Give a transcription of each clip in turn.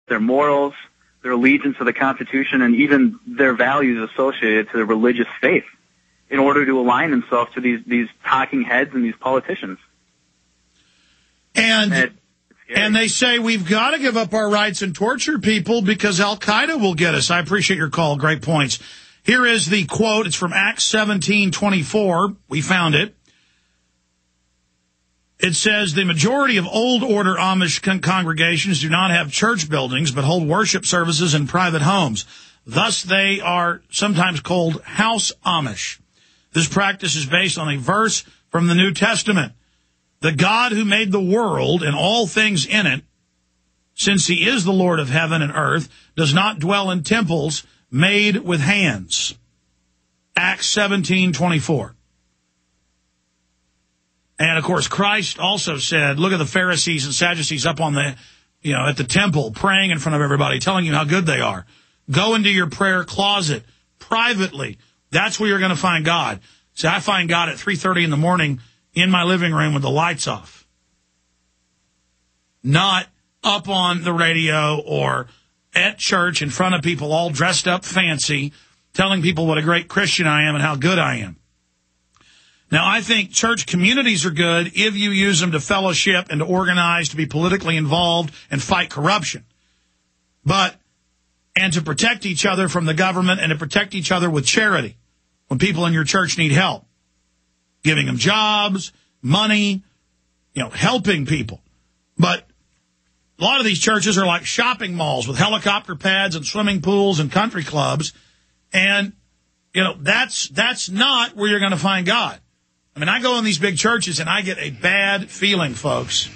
their morals, their allegiance to the Constitution, and even their values associated to the religious faith in order to align themselves to these talking heads and these politicians. And they say we've got to give up our rights and torture people because Al-Qaeda will get us. I appreciate your call. Great points. Here is the quote. It's from Acts 17:24. We found it. It says, the majority of old order Amish congregations do not have church buildings, but hold worship services in private homes. Thus, they are sometimes called house Amish. This practice is based on a verse from the New Testament. The God who made the world and all things in it, since he is the Lord of heaven and earth, does not dwell in temples made with hands. Acts 17:24. And, of course, Christ also said, look at the Pharisees and Sadducees up on the, at the temple, praying in front of everybody, telling you how good they are. Go into your prayer closet privately. That's where you're going to find God. See, I find God at 3:30 in the morning in my living room with the lights off. Not up on the radio or at church in front of people all dressed up fancy, telling people what a great Christian I am and how good I am. Now, I think church communities are good if you use them to fellowship and to organize, to be politically involved and fight corruption. And to protect each other from the government and to protect each other with charity when people in your church need help. Giving them jobs, money, helping people. But a lot of these churches are like shopping malls with helicopter pads and swimming pools and country clubs. And, that's not where you're going to find God. I mean, I go in these big churches and I get a bad feeling, folks.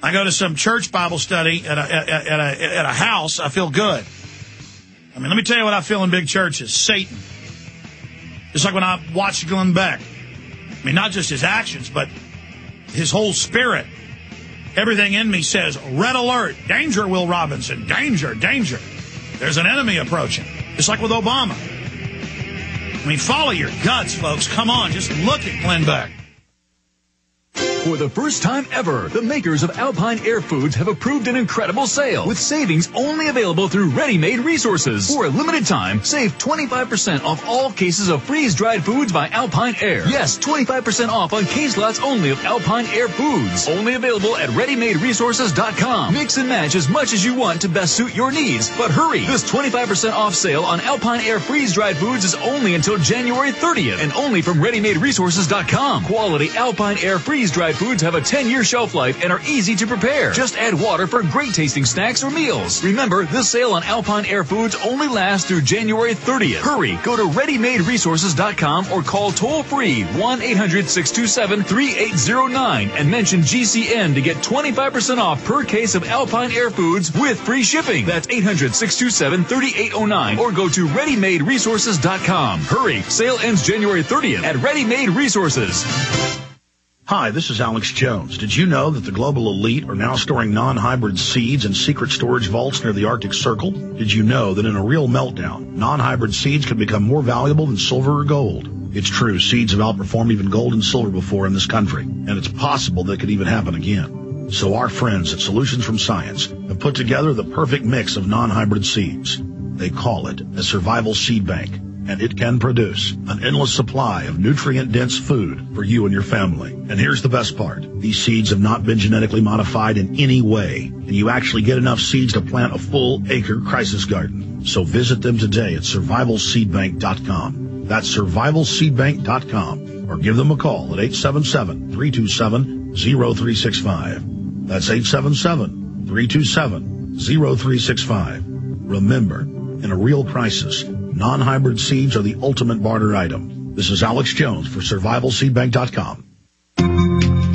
I go to some church Bible study at a house, I feel good. I mean, let me tell you what I feel in big churches. Satan. Just like when I watched Glenn Beck. I mean, not just his actions, but his whole spirit. Everything in me says, red alert, danger, Will Robinson, danger, danger. There's an enemy approaching. Just like with Obama. I mean, follow your guts, folks. Come on, just look at Glenn Beck. For the first time ever, the makers of Alpine Air Foods have approved an incredible sale with savings only available through Ready Made Resources. For a limited time, save 25% off all cases of freeze-dried foods by Alpine Air. Yes, 25% off on case lots only of Alpine Air Foods. Only available at ReadyMadeResources.com. Mix and match as much as you want to best suit your needs. But hurry, this 25% off sale on Alpine Air freeze-dried foods is only until January 30th and only from ReadyMadeResources.com. Quality Alpine Air freeze-dried foods have a 10-year shelf life and are easy to prepare. Just add water for great tasting snacks or meals. Remember, this sale on Alpine Air Foods only lasts through January 30th. Hurry, go to ReadyMadeResources.com or call toll-free 1-800-627-3809 and mention GCN to get 25% off per case of Alpine Air Foods with free shipping. That's 800-627-3809 or go to ReadyMadeResources.com. Hurry, sale ends January 30th at Ready Made Resources. Hi, this is Alex Jones. Did you know that the global elite are now storing non-hybrid seeds in secret storage vaults near the Arctic Circle? Did you know that in a real meltdown, non-hybrid seeds can become more valuable than silver or gold? It's true, seeds have outperformed even gold and silver before in this country, and it's possible that could even happen again. So our friends at Solutions from Science have put together the perfect mix of non-hybrid seeds. They call it a survival seed bank. And it can produce an endless supply of nutrient-dense food for you and your family. And here's the best part. These seeds have not been genetically modified in any way, and you actually get enough seeds to plant a full-acre crisis garden. So visit them today at survivalseedbank.com. That's survivalseedbank.com. Or give them a call at 877-327-0365. That's 877-327-0365. Remember, in a real crisis, non-hybrid seeds are the ultimate barter item. This is Alex Jones for survivalseedbank.com.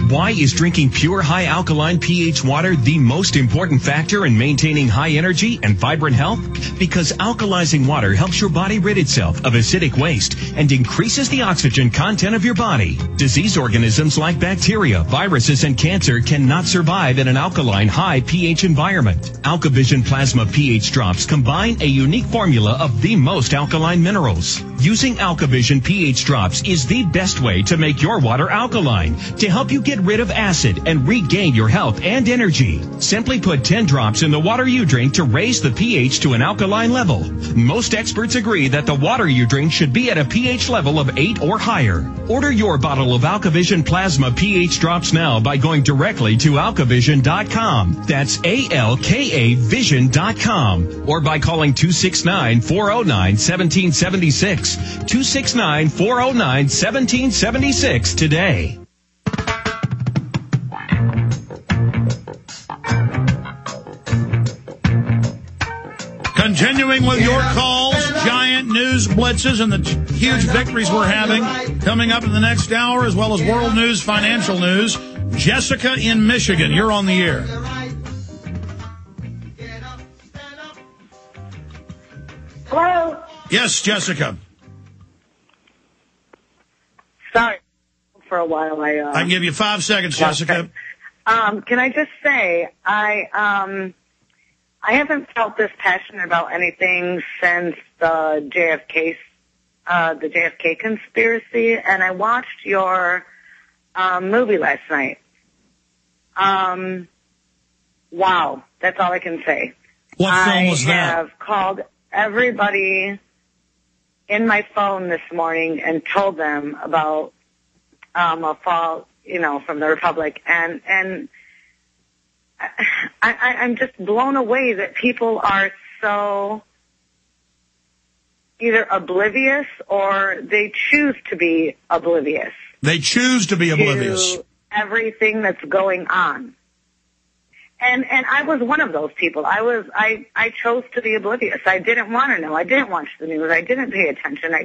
Why is drinking pure high alkaline pH water the most important factor in maintaining high energy and vibrant health? Because alkalizing water helps your body rid itself of acidic waste and increases the oxygen content of your body. Disease organisms like bacteria, viruses, and cancer cannot survive in an alkaline high pH environment. AlkaVision Plasma pH drops combine a unique formula of the most alkaline minerals. Using AlkaVision pH drops is the best way to make your water alkaline to help you get get rid of acid and regain your health and energy. Simply put 10 drops in the water you drink to raise the pH to an alkaline level. Most experts agree that the water you drink should be at a pH level of 8 or higher. Order your bottle of AlkaVision Plasma pH drops now by going directly to alkavision.com. That's ALKA Vision.com. Or by calling 269-409-1776. 269-409-1776 today. Continuing with your calls, giant news blitzes, and the huge victories we're having coming up in the next hour, as well as world news, financial news. Jessica in Michigan, you're on the air. Hello? Yes, Jessica. Sorry for a while. I can give you 5 seconds, Jessica. Can I just say, I haven't felt this passionate about anything since the JFK conspiracy, and I watched your movie last night. Wow, that's all I can say. What film was that? I have called everybody in my phone this morning and told them about a fall, from the Republic, and I'm just blown away that people are so either oblivious or they choose to be oblivious. They choose to be oblivious to everything that's going on. And I was one of those people. I chose to be oblivious. I didn't want to know. I didn't watch the news. I didn't pay attention. I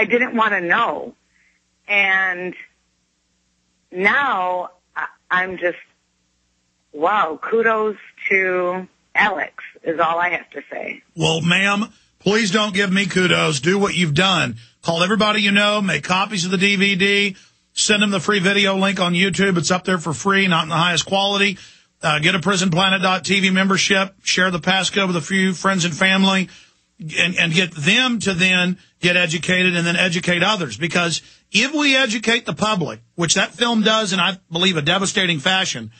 didn't want to know. And now I'm just, wow, kudos to Alex is all I have to say. Well, ma'am, please don't give me kudos. Do what you've done. Call everybody you know, make copies of the DVD, send them the free video link on YouTube. It's up there for free, not in the highest quality. Get a PrisonPlanet.tv membership, share the passcode with a few friends and family, and get them to then get educated and then educate others. Because if we educate the public, which that film does in, I believe, a devastating fashion,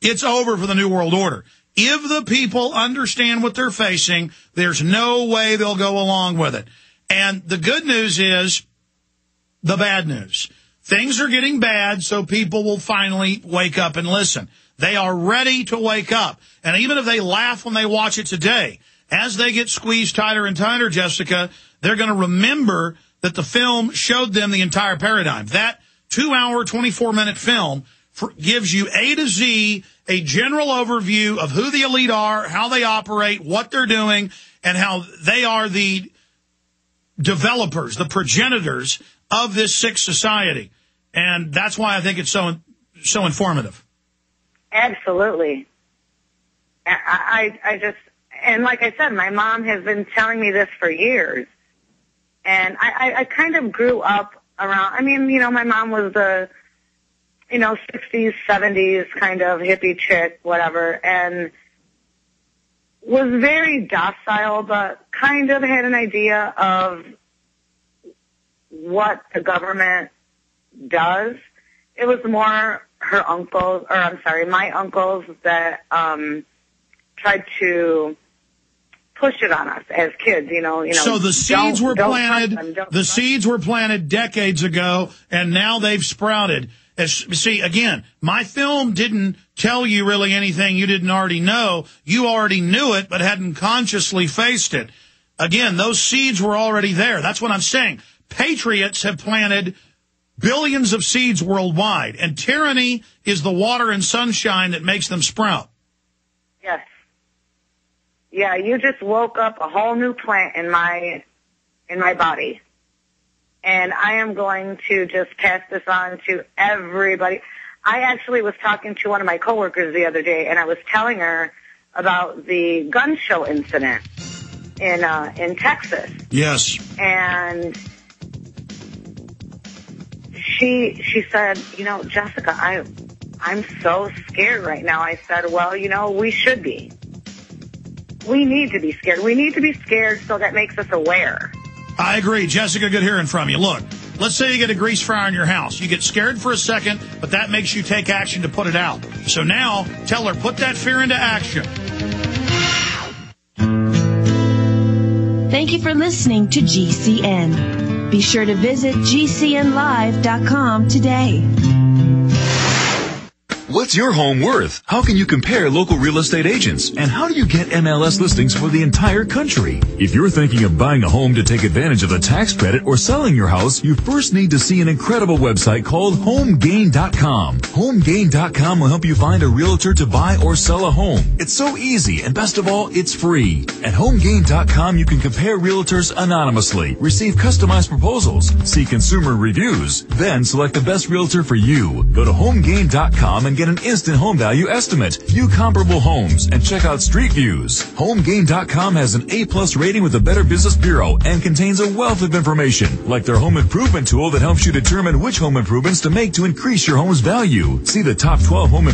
it's over for the New World Order. If the people understand what they're facing, there's no way they'll go along with it. And the good news is the bad news. Things are getting bad, so people will finally wake up and listen. They are ready to wake up. And even if they laugh when they watch it today, as they get squeezed tighter and tighter, Jessica, they're going to remember that the film showed them the entire paradigm. That 2-hour, 24-minute film gives you A to Z, a general overview of who the elite are, how they operate, what they're doing, and how they are the developers, the progenitors of this sick society. And that's why I think it's so informative. Absolutely. I just, and like I said, my mom has been telling me this for years. And I kind of grew up around, my mom was the, 60s, 70s kind of hippie chick, whatever, and was very docile, but kind of had an idea of what the government does. It was more my uncles that tried to push it on us as kids, So the seeds were planted. The seeds were planted decades ago, and now they've sprouted. See, again, my film didn't tell you really anything you didn't already know. You already knew it, but hadn't consciously faced it. Again, those seeds were already there. That's what I'm saying. Patriots have planted billions of seeds worldwide, and tyranny is the water and sunshine that makes them sprout. Yes. Yeah, you just woke up a whole new plant in my body. And I am going to just pass this on to everybody. I actually was talking to one of my coworkers the other day, and I was telling her about the gun show incident in Texas. Yes. And she said, Jessica, I'm so scared right now. I said, well, we should be. We need to be scared. We need to be scared so that makes us aware. I agree. Jessica, good hearing from you. Look, let's say you get a grease fryer in your house. You get scared for a second, but that makes you take action to put it out. So now, tell her, put that fear into action. Thank you for listening to GCN. Be sure to visit GCNlive.com today. What's your home worth? How can you compare local real estate agents? And how do you get MLS listings for the entire country? If you're thinking of buying a home to take advantage of the tax credit or selling your house, you first need to see an incredible website called HomeGain.com. HomeGain.com will help you find a realtor to buy or sell a home. It's so easy, and best of all, it's free. At HomeGain.com, you can compare realtors anonymously, receive customized proposals, see consumer reviews, then select the best realtor for you. Go to HomeGain.com and get an instant home value estimate, view comparable homes, and check out street views. HomeGain.com has an A+ rating with the Better Business Bureau and contains a wealth of information, like their home improvement tool that helps you determine which home improvements to make to increase your home's value. See the top 12 home